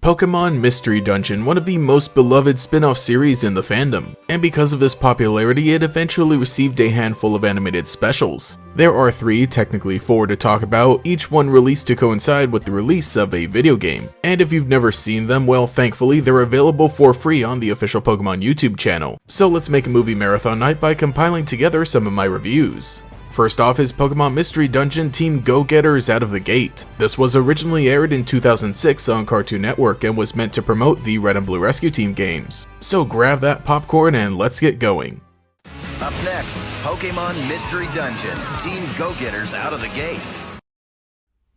Pokémon Mystery Dungeon, one of the most beloved spin-off series in the fandom, and because of its popularity it eventually received a handful of animated specials. There are 3, technically 4 to talk about, each one released to coincide with the release of a video game. And if you've never seen them, well thankfully they're available for free on the official Pokémon YouTube channel. So let's make a movie marathon night by compiling together some of my reviews. First off is Pokémon Mystery Dungeon Team Go-Getters Out of the Gate. This was originally aired in 2006 on Cartoon Network and was meant to promote the Red and Blue Rescue Team games. So grab that popcorn and let's get going. Up next, Pokémon Mystery Dungeon Team Go-Getters Out of the Gate.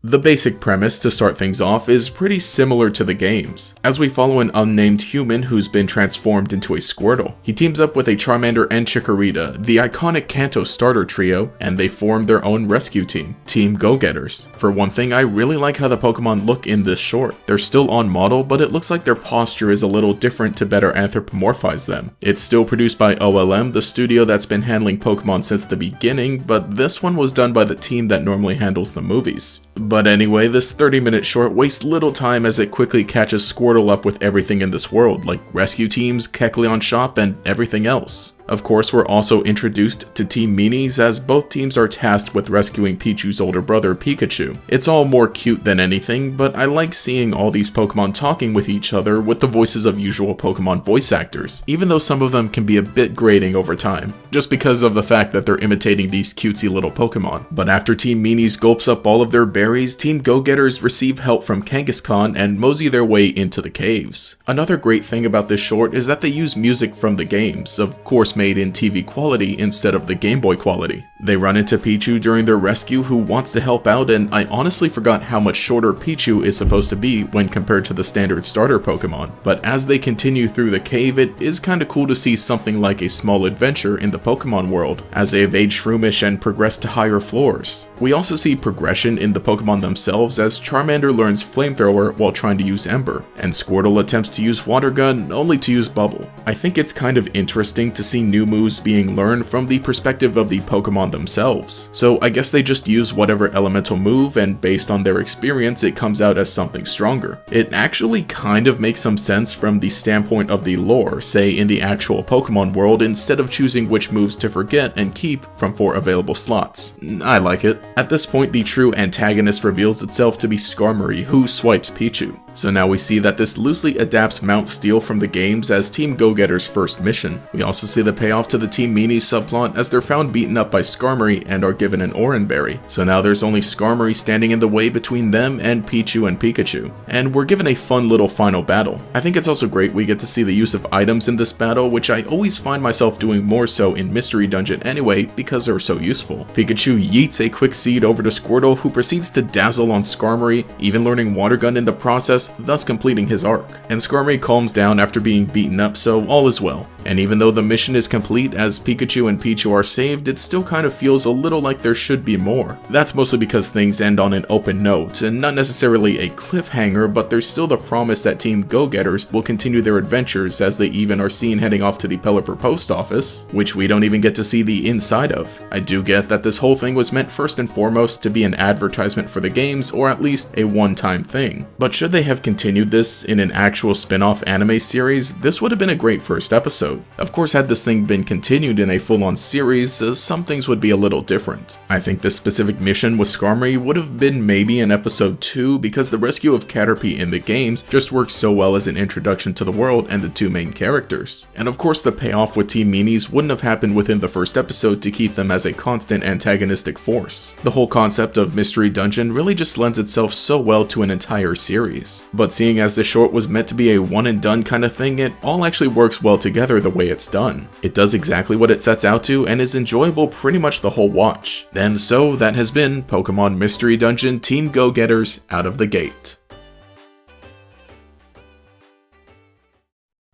The basic premise to start things off is pretty similar to the games, as we follow an unnamed human who's been transformed into a Squirtle. He teams up with a Charmander and Chikorita, the iconic Kanto starter trio, and they form their own rescue team, Team Go-Getters. For one thing, I really like how the Pokemon look in this short. They're still on model, but it looks like their posture is a little different to better anthropomorphize them. It's still produced by OLM, the studio that's been handling Pokemon since the beginning, but this one was done by the team that normally handles the movies. But anyway, this 30-minute short wastes little time as it quickly catches Squirtle up with everything in this world, like rescue teams, Kecleon Shop, and everything else. Of course, we're also introduced to Team Meanies, as both teams are tasked with rescuing Pichu's older brother, Pikachu. It's all more cute than anything, but I like seeing all these Pokemon talking with each other with the voices of usual Pokemon voice actors, even though some of them can be a bit grating over time, just because of the fact that they're imitating these cutesy little Pokemon. But after Team Meanies gulps up all of their berries, Team Go-Getters receive help from Kangaskhan and mosey their way into the caves. Another great thing about this short is that they use music from the games, of course made in TV quality instead of the Game Boy quality. They run into Pichu during their rescue, who wants to help out, and I honestly forgot how much shorter Pichu is supposed to be when compared to the standard starter Pokemon. But as they continue through the cave, it is kinda cool to see something like a small adventure in the Pokemon world, as they evade Shroomish and progress to higher floors. We also see progression in the Pokemon themselves, as Charmander learns Flamethrower while trying to use Ember, and Squirtle attempts to use Water Gun only to use Bubble. I think it's kind of interesting to see new moves being learned from the perspective of the Pokemon themselves. So I guess they just use whatever elemental move, and based on their experience it comes out as something stronger. It actually kind of makes some sense from the standpoint of the lore, say in the actual Pokemon world, instead of choosing which moves to forget and keep from 4 available slots. I like it. At this point the true antagonist reveals itself to be Skarmory, who swipes Pichu. So now we see that this loosely adapts Mount Steel from the games as Team Go-Getter's first mission. We also see the payoff to the Team Meanies subplot as they're found beaten up by Skarmory and are given an Oranberry. So now there's only Skarmory standing in the way between them and Pichu and Pikachu. And we're given a fun little final battle. I think it's also great we get to see the use of items in this battle, which I always find myself doing more so in Mystery Dungeon anyway because they're so useful. Pikachu yeets a quick seed over to Squirtle, who proceeds to dazzle on Skarmory, even learning Water Gun in the process, thus completing his arc. And Skarmory calms down after being beaten up, so all is well. And even though the mission is complete as Pikachu and Pichu are saved, it still kind of feels a little like there should be more. That's mostly because things end on an open note, and not necessarily a cliffhanger, but there's still the promise that Team Go-Getters will continue their adventures, as they even are seen heading off to the Pelipper post office, which we don't even get to see the inside of. I do get that this whole thing was meant first and foremost to be an advertisement for the games, or at least a one-time thing. But should they have continued this in an actual spin-off anime series, this would have been a great first episode. Of course, had this thing been continued in a full-on series, some things would be a little different. I think this specific mission with Skarmory would have been maybe in episode 2, because the rescue of Caterpie in the games just works so well as an introduction to the world and the 2 main characters. And of course the payoff with Team Meanies wouldn't have happened within the first episode to keep them as a constant antagonistic force. The whole concept of Mystery Dungeon really just lends itself so well to an entire series. But seeing as this short was meant to be a one and done kind of thing, it all actually works well together the way it's done. It does exactly what it sets out to and is enjoyable pretty much the whole watch. And so that has been Pokémon Mystery Dungeon Team Go-Getters Out of the Gate.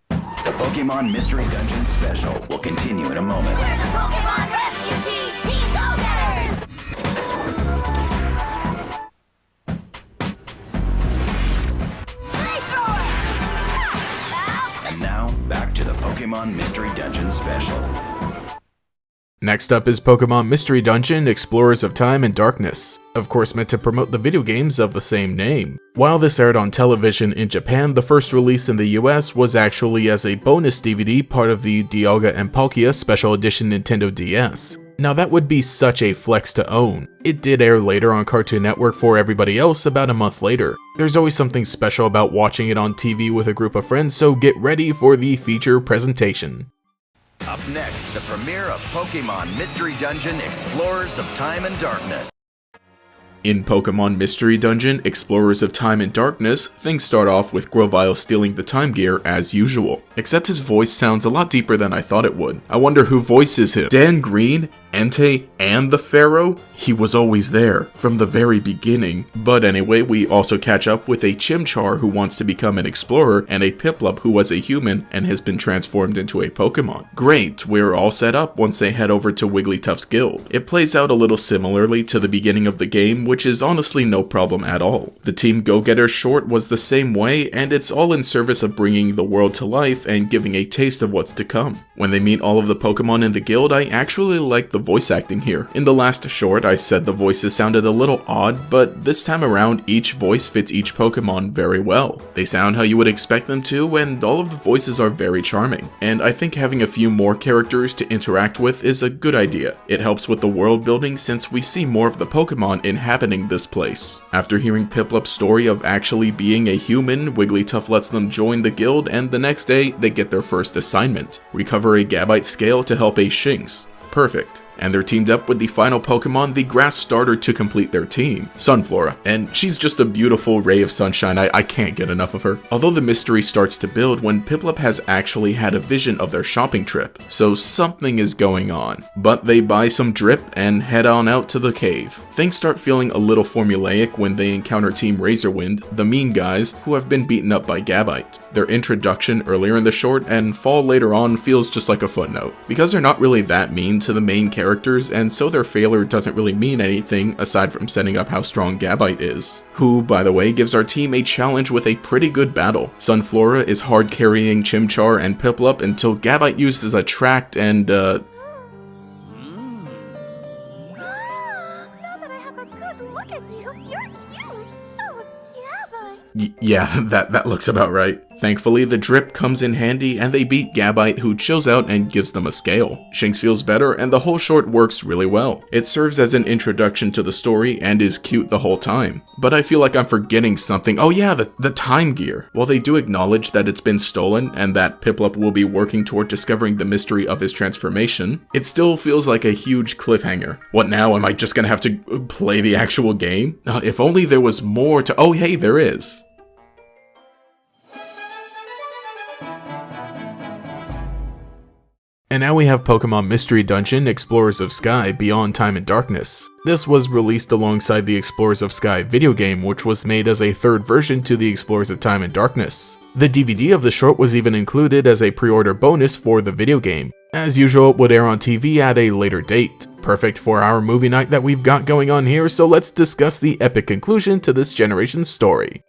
The Pokémon Mystery Dungeon special will continue in a moment. We're the Pokémon Rescue Team, Team Go-Getters! And now, back to the Pokémon Mystery Dungeon special. Next up is Pokémon Mystery Dungeon Explorers of Time and Darkness, of course meant to promote the video games of the same name. While this aired on television in Japan, the first release in the US was actually as a bonus DVD, part of the Dialga and Palkia Special Edition Nintendo DS. Now that would be such a flex to own. It did air later on Cartoon Network for everybody else about a month later. There's always something special about watching it on TV with a group of friends, so get ready for the feature presentation. Up next, the premiere of Pokémon Mystery Dungeon Explorers of Time and Darkness. In Pokémon Mystery Dungeon Explorers of Time and Darkness, things start off with Grovyle stealing the time gear as usual. Except his voice sounds a lot deeper than I thought it would. I wonder who voices him. Dan Green? Entei, and the Pharaoh? He was always there, from the very beginning. But anyway, we also catch up with a Chimchar who wants to become an explorer, and a Piplup who was a human and has been transformed into a Pokemon. Great, we're all set up once they head over to Wigglytuff's guild. It plays out a little similarly to the beginning of the game, which is honestly no problem at all. The Team Go-Getter short was the same way, and it's all in service of bringing the world to life and giving a taste of what's to come. When they meet all of the Pokemon in the guild, I actually like the voice acting here. In the last short, I said the voices sounded a little odd, but this time around, each voice fits each Pokemon very well. They sound how you would expect them to, and all of the voices are very charming. And I think having a few more characters to interact with is a good idea. It helps with the world building since we see more of the Pokemon inhabiting this place. After hearing Piplup's story of actually being a human, Wigglytuff lets them join the guild, and the next day, they get their first assignment. Recover a Gabite scale to help a Shinx. Perfect. And they're teamed up with the final Pokemon, the grass starter, to complete their team, Sunflora. And she's just a beautiful ray of sunshine. I can't get enough of her. Although the mystery starts to build when Piplup has actually had a vision of their shopping trip, so something is going on. But they buy some drip and head on out to the cave. Things start feeling a little formulaic when they encounter Team Razorwind, the mean guys, who have been beaten up by Gabite. Their introduction earlier in the short and fall later on feels just like a footnote, because they're not really that mean to the main characters, and so their failure doesn't really mean anything aside from setting up how strong Gabite is, who, by the way, gives our team a challenge with a pretty good battle. Sunflora is hard carrying Chimchar and Piplup until Gabite uses Attract and Now that I have a good look at you, you're cute. Oh, yeah, but... yeah, that looks about right. Thankfully, the drip comes in handy and they beat Gabite, who chills out and gives them a scale. Shinx feels better and the whole short works really well. It serves as an introduction to the story and is cute the whole time. But I feel like I'm forgetting something. Oh yeah, the time gear. While they do acknowledge that it's been stolen and that Piplup will be working toward discovering the mystery of his transformation, it still feels like a huge cliffhanger. What now? Am I just gonna have to play the actual game? If only there was more to— oh hey, there is. And now we have Pokémon Mystery Dungeon Explorers of Sky Beyond Time and Darkness. This was released alongside the Explorers of Sky video game, which was made as a third version to the Explorers of Time and Darkness. The DVD of the short was even included as a pre-order bonus for the video game. As usual, it would air on TV at a later date. Perfect for our movie night that we've got going on here, so let's discuss the epic conclusion to this generation's story.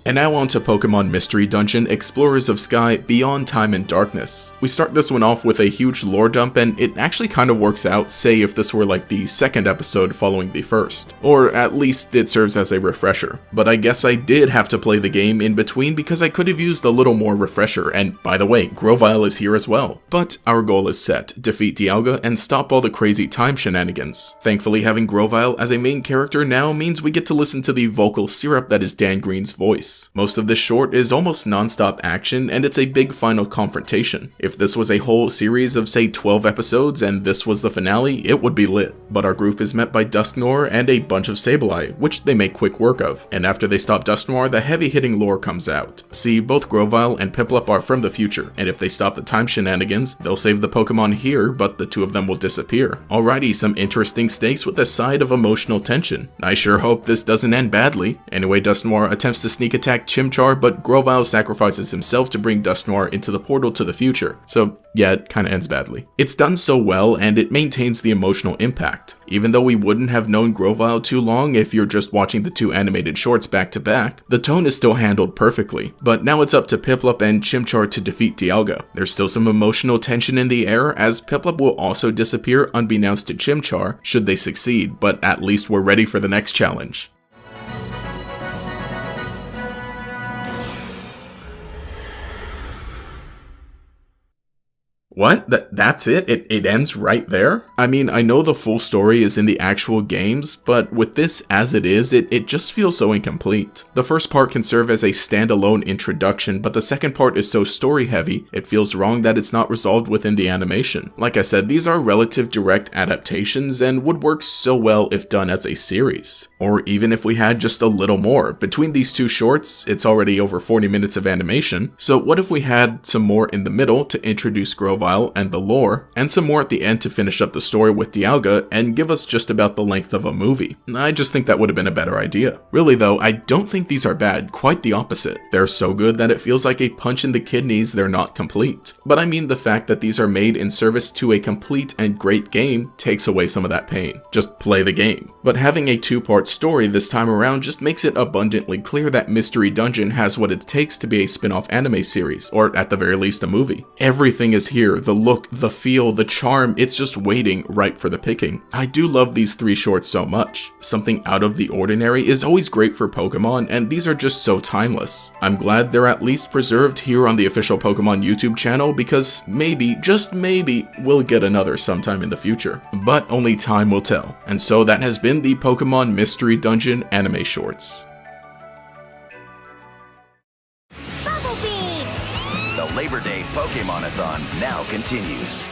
And now on to Pokémon Mystery Dungeon Explorers of Sky Beyond Time and Darkness. We start this one off with a huge lore dump, and it actually kind of works out, say if this were like the second episode following the first. Or at least it serves as a refresher. But I guess I did have to play the game in between because I could have used a little more refresher, and by the way, Grovyle is here as well. But our goal is set: defeat Dialga and stop all the crazy time shenanigans. Thankfully, having Grovyle as a main character now means we get to listen to the vocal syrup that is Dan Green's voice. Most of this short is almost non-stop action, and it's a big final confrontation. If this was a whole series of say 12 episodes and this was the finale, it would be lit. But our group is met by Dusknoir and a bunch of Sableye, which they make quick work of. And after they stop Dusknoir, the heavy-hitting lore comes out. See, both Grovyle and Piplup are from the future, and if they stop the time shenanigans, they'll save the Pokemon here, but the two of them will disappear. Alrighty, some interesting stakes with a side of emotional tension. I sure hope this doesn't end badly. Anyway, Dusknoir attempts to sneak a attack Chimchar, but Grovyle sacrifices himself to bring Dusknoir into the portal to the future. So yeah, it kinda ends badly. It's done so well, and it maintains the emotional impact. Even though we wouldn't have known Grovyle too long if you're just watching the two animated shorts back to back, the tone is still handled perfectly. But now it's up to Piplup and Chimchar to defeat Dialga. There's still some emotional tension in the air, as Piplup will also disappear unbeknownst to Chimchar should they succeed, but at least we're ready for the next challenge. What? That's it? It ends right there? I mean, I know the full story is in the actual games, but with this as it is, it just feels so incomplete. The first part can serve as a standalone introduction, but the second part is so story heavy, it feels wrong that it's not resolved within the animation. Like I said, these are relative direct adaptations and would work so well if done as a series. Or even if we had just a little more. Between these two shorts, it's already over 40 minutes of animation, so what if we had some more in the middle to introduce Grovyle and the lore, and some more at the end to finish up the story with Dialga and give us just about the length of a movie? I just think that would have been a better idea. Really though, I don't think these are bad, quite the opposite. They're so good that it feels like a punch in the kidneys they're not complete. But I mean the fact that these are made in service to a complete and great game takes away some of that pain. Just play the game. But having a two-part story this time around just makes it abundantly clear that Mystery Dungeon has what it takes to be a spin-off anime series, or at the very least a movie. Everything is here. The look, the feel, the charm, it's just waiting ripe for the picking. I do love these three shorts so much. Something out of the ordinary is always great for Pokemon, and these are just so timeless. I'm glad they're at least preserved here on the official Pokemon YouTube channel, because maybe, just maybe, we'll get another sometime in the future. But only time will tell. And so that has been the Pokemon Mystery Dungeon anime shorts. The Labor Day Pokémon-a-thon now continues.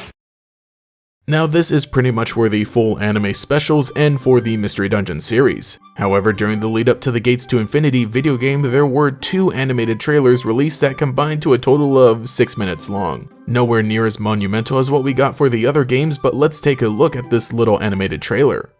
Now this is pretty much where the full anime specials end for the Mystery Dungeon series. However, during the lead up to the Gates to Infinity video game, there were 2 animated trailers released that combined to a total of 6 minutes long. Nowhere near as monumental as what we got for the other games, but let's take a look at this little animated trailer.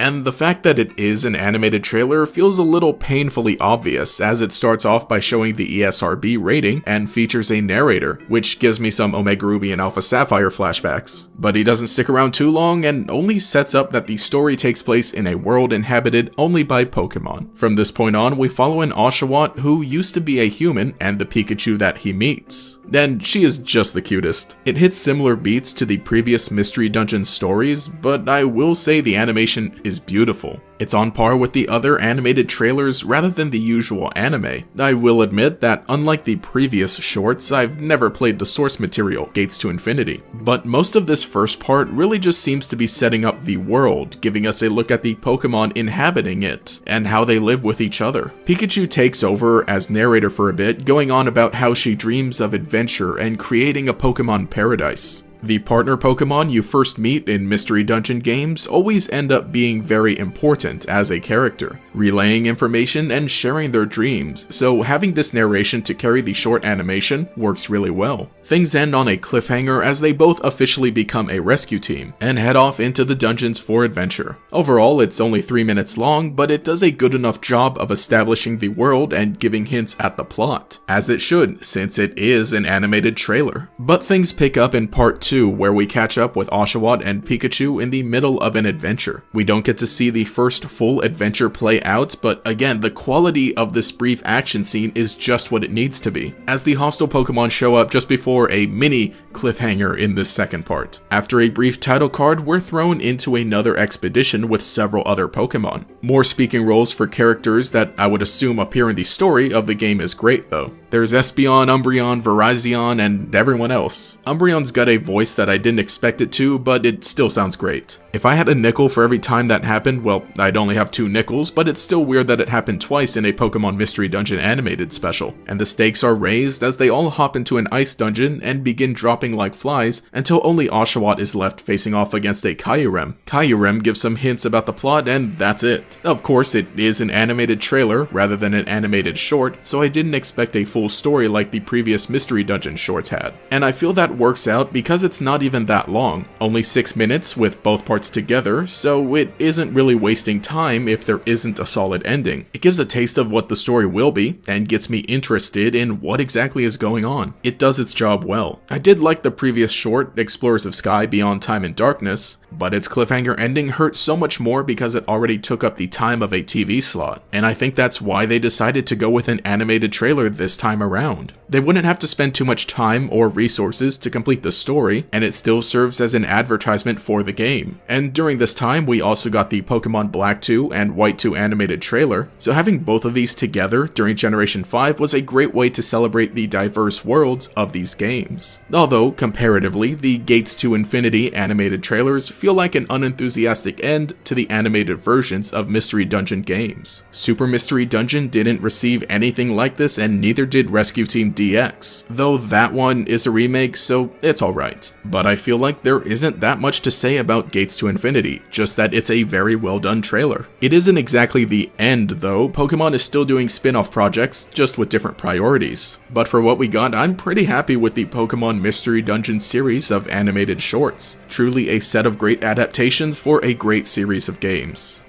And the fact that it is an animated trailer feels a little painfully obvious, as it starts off by showing the ESRB rating and features a narrator, which gives me some Omega Ruby and Alpha Sapphire flashbacks. But he doesn't stick around too long and only sets up that the story takes place in a world inhabited only by Pokemon. From this point on, we follow an Oshawott who used to be a human and the Pikachu that he meets. And she is just the cutest. It hits similar beats to the previous Mystery Dungeon stories, but I will say the animation is beautiful. It's on par with the other animated trailers rather than the usual anime. I will admit that unlike the previous shorts, I've never played the source material, Gates to Infinity. But most of this first part really just seems to be setting up the world, giving us a look at the Pokemon inhabiting it, and how they live with each other. Pikachu takes over as narrator for a bit, going on about how she dreams of adventure and creating a Pokemon paradise. The partner Pokemon you first meet in Mystery Dungeon games always end up being very important as a character, relaying information and sharing their dreams, so having this narration to carry the short animation works really well. Things end on a cliffhanger as they both officially become a rescue team, and head off into the dungeons for adventure. Overall, it's only 3 minutes long, but it does a good enough job of establishing the world and giving hints at the plot, as it should, since it is an animated trailer. But things pick up in part 2, where we catch up with Oshawott and Pikachu in the middle of an adventure. We don't get to see the first full adventure play out, but again, the quality of this brief action scene is just what it needs to be, as the hostile Pokemon show up just before a mini cliffhanger in this second part. After a brief title card, we're thrown into another expedition with several other Pokemon. More speaking roles for characters that I would assume appear in the story of the game is great though. There's Espeon, Umbreon, Virizion, and everyone else. Umbreon's got a voice that I didn't expect it to, but it still sounds great. If I had a nickel for every time that happened, well, I'd only have 2 nickels, but it's still weird that it happened twice in a Pokemon Mystery Dungeon animated special. And the stakes are raised as they all hop into an ice dungeon and begin dropping like flies until only Oshawott is left facing off against a Kyurem. Kyurem gives some hints about the plot and that's it. great. Of course, it is an animated trailer rather than an animated short, so I didn't expect a full story like the previous Mystery Dungeon shorts had. And I feel that works out because it's not even that long, only 6 minutes with both parts together, so it isn't really wasting time if there isn't a solid ending. It gives a taste of what the story will be, and gets me interested in what exactly is going on. It does its job well. I did like the previous short, Explorers of Sky Beyond Time and Darkness, but its cliffhanger ending hurts so much more because it already took up the time of a TV slot, and I think that's why they decided to go with an animated trailer this time around. They wouldn't have to spend too much time or resources to complete the story, and it still serves as an advertisement for the game. And during this time, we also got the Pokemon Black 2 and White 2 animated trailer, so having both of these together during Generation 5 was a great way to celebrate the diverse worlds of these games. Although, comparatively, the Gates to Infinity animated trailers feel like an unenthusiastic end to the animated versions of Mystery Dungeon games. Super Mystery Dungeon didn't receive anything like this, and neither did Rescue Team DX, though that one is a remake, so it's alright. But I feel like there isn't that much to say about Gates to Infinity, just that it's a very well done trailer. It isn't exactly the end though, Pokemon is still doing spin-off projects, just with different priorities. But for what we got, I'm pretty happy with the Pokemon Mystery Dungeon series of animated shorts. Truly a set of great adaptations for a great series of games.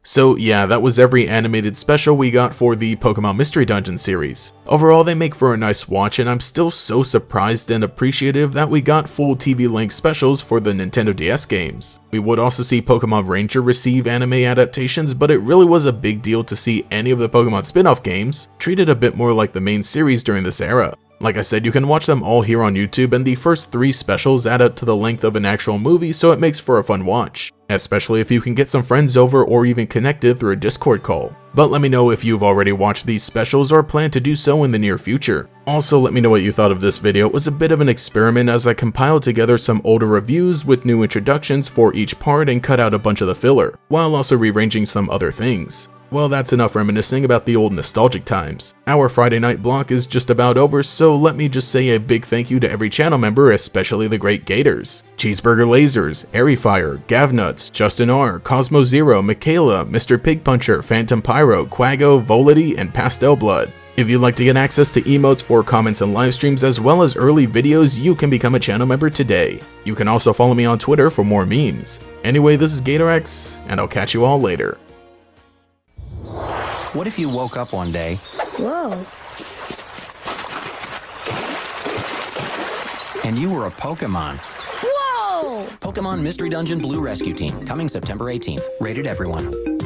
So yeah, that was every animated special we got for the Pokemon Mystery Dungeon series. Overall, they make for a nice watch, and I'm still so surprised and appreciative that we got full TV-length specials for the Nintendo DS games. We would also see Pokemon Ranger receive anime adaptations, but it really was a big deal to see any of the Pokemon spin-off games treated a bit more like the main series during this era. Like I said, you can watch them all here on YouTube, and the first 3 specials add up to the length of an actual movie, so it makes for a fun watch. Especially if you can get some friends over or even connected through a Discord call. But let me know if you've already watched these specials or plan to do so in the near future. Also, let me know what you thought of this video. It was a bit of an experiment as I compiled together some older reviews with new introductions for each part and cut out a bunch of the filler, while also rearranging some other things. Well, that's enough reminiscing about the old nostalgic times. Our Friday night block is just about over, so let me just say a big thank you to every channel member, especially the great Gators. Cheeseburger Lasers, Airyfire, Gavnuts, Justin R, Cosmo Zero, Michaela, Mr. Pig Puncher, Phantom Pyro, Quago, Volity, and Pastel Blood. If you'd like to get access to emotes for comments and live streams as well as early videos, you can become a channel member today. You can also follow me on Twitter for more memes. Anyway, this is GatorEX, and I'll catch you all later. What if you woke up one day Whoa. and you were a Pokemon? Whoa! Pokemon Mystery Dungeon Blue Rescue Team, coming September 18th. Rated everyone.